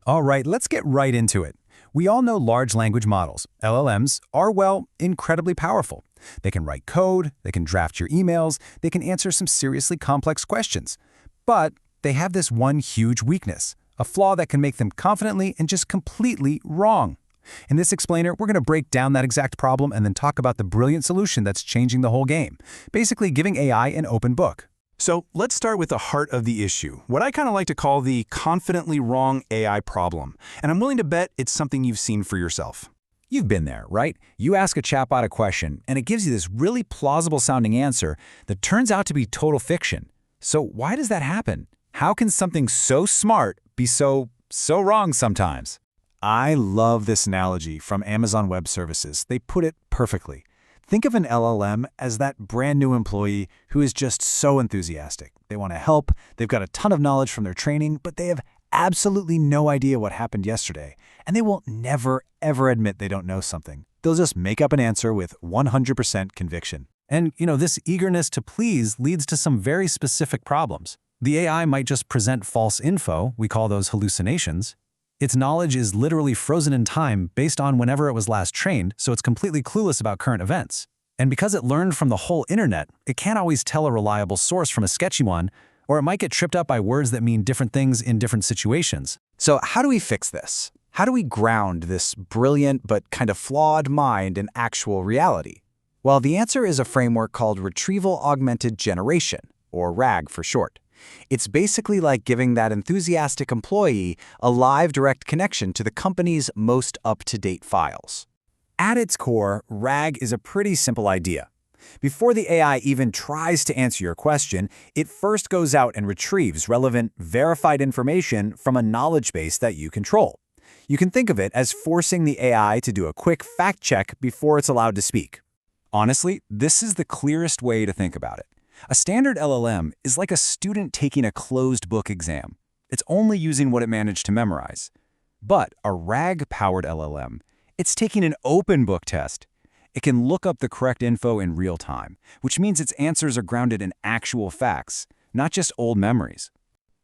All right, let's get right into it. We all know large language models, LLMs, are, well, incredibly powerful. They can write code, they can draft your emails, they can answer some seriously complex questions. But they have this one huge weakness, a flaw that can make them confidently and just completely wrong. In this explainer, we're going to break down that exact problem and then talk about the brilliant solution that's changing the whole game, basically giving AI an open book. So let's start with the heart of the issue, what I kind of like to call the confidently wrong AI problem. And I'm willing to bet it's something you've seen for yourself. You've been there, right? You ask a chatbot a question, and it gives you this really plausible-sounding answer that turns out to be total fiction. So why does that happen? How can something so smart be so wrong sometimes? I love this analogy from Amazon Web Services. They put it perfectly. Think of an LLM as that brand new employee who is just so enthusiastic. They want to help, they've got a ton of knowledge from their training, but they have absolutely no idea what happened yesterday. And they will never, ever admit they don't know something. They'll just make up an answer with 100% conviction. And, this eagerness to please leads to some very specific problems. The AI might just present false info, we call those hallucinations. Its knowledge is literally frozen in time based on whenever it was last trained, so it's completely clueless about current events. And because it learned from the whole internet, it can't always tell a reliable source from a sketchy one, or it might get tripped up by words that mean different things in different situations. So how do we fix this? How do we ground this brilliant but kind of flawed mind in actual reality? Well, the answer is a framework called Retrieval Augmented Generation, or RAG for short. It's basically like giving that enthusiastic employee a live direct connection to the company's most up-to-date files. At its core, RAG is a pretty simple idea. Before the AI even tries to answer your question, it first goes out and retrieves relevant, verified information from a knowledge base that you control. You can think of it as forcing the AI to do a quick fact check before it's allowed to speak. Honestly, this is the clearest way to think about it. A standard LLM is like a student taking a closed book exam. It's only using what it managed to memorize. But a RAG-powered LLM, it's taking an open book test. It can look up the correct info in real time, which means its answers are grounded in actual facts, not just old memories.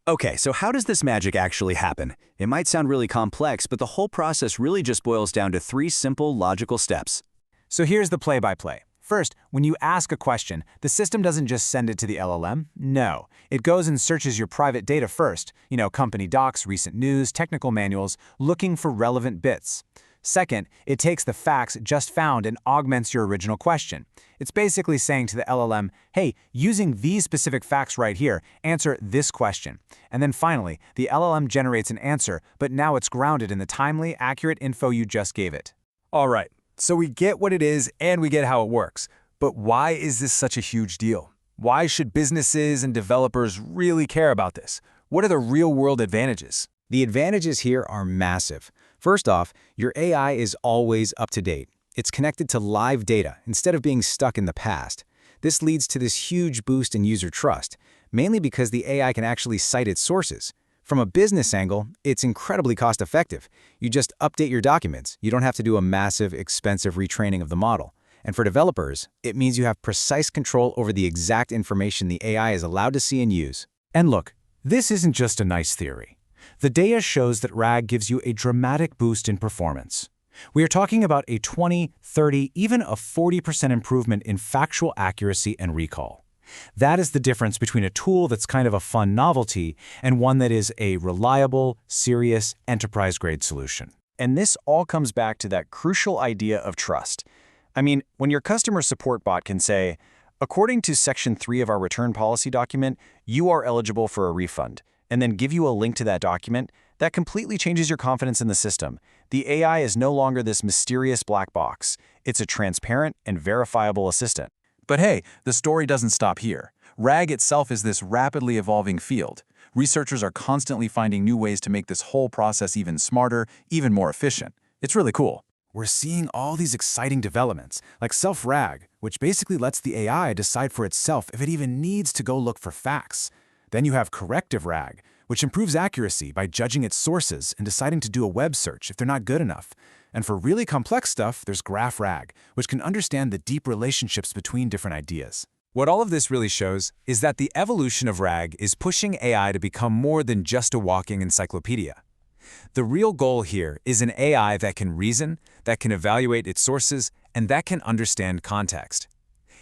Okay, so how does this magic actually happen? It might sound really complex, but the whole process really just boils down to 3 simple, logical steps. So here's the play-by-play. First, when you ask a question, the system doesn't just send it to the LLM. No, it goes and searches your private data first, company docs, recent news, technical manuals, looking for relevant bits. Second, it takes the facts just found and augments your original question. It's basically saying to the LLM, hey, using these specific facts right here, answer this question. And then finally, the LLM generates an answer, but now it's grounded in the timely, accurate info you just gave it. All right, so we get what it is and we get how it works. But why is this such a huge deal? Why should businesses and developers really care about this? What are the real-world advantages? The advantages here are massive. First off, your AI is always up to date. It's connected to live data instead of being stuck in the past. This leads to this huge boost in user trust, mainly because the AI can actually cite its sources. From a business angle, it's incredibly cost-effective. You just update your documents. You don't have to do a massive, expensive retraining of the model. And for developers, it means you have precise control over the exact information the AI is allowed to see and use. And look, this isn't just a nice theory. The data shows that RAG gives you a dramatic boost in performance. We are talking about a 20, 30, even a 40% improvement in factual accuracy and recall. That is the difference between a tool that's kind of a fun novelty and one that is a reliable, serious, enterprise-grade solution. And this all comes back to that crucial idea of trust. I mean, when your customer support bot can say, according to Section 3 of our return policy document, you are eligible for a refund, and then give you a link to that document, that completely changes your confidence in the system. The AI is no longer this mysterious black box. It's a transparent and verifiable assistant. But hey, the story doesn't stop here. RAG itself is this rapidly evolving field. Researchers are constantly finding new ways to make this whole process even smarter, even more efficient. It's really cool. We're seeing all these exciting developments, like self-RAG, which basically lets the AI decide for itself if it even needs to go look for facts. Then you have corrective RAG, which improves accuracy by judging its sources and deciding to do a web search if they're not good enough. And for really complex stuff, there's graph RAG, which can understand the deep relationships between different ideas. What all of this really shows is that the evolution of RAG is pushing AI to become more than just a walking encyclopedia. The real goal here is an AI that can reason, that can evaluate its sources, and that can understand context.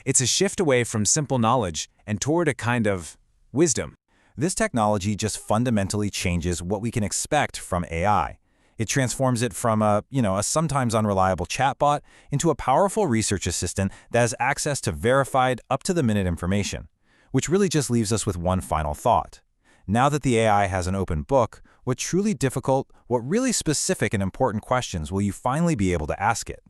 It's a shift away from simple knowledge and toward a kind of wisdom. This technology just fundamentally changes what we can expect from AI. It transforms it from a sometimes unreliable chatbot into a powerful research assistant that has access to verified, up-to-the-minute information, which really just leaves us with one final thought. Now that the AI has an open book, what truly difficult, what really specific and important questions will you finally be able to ask it?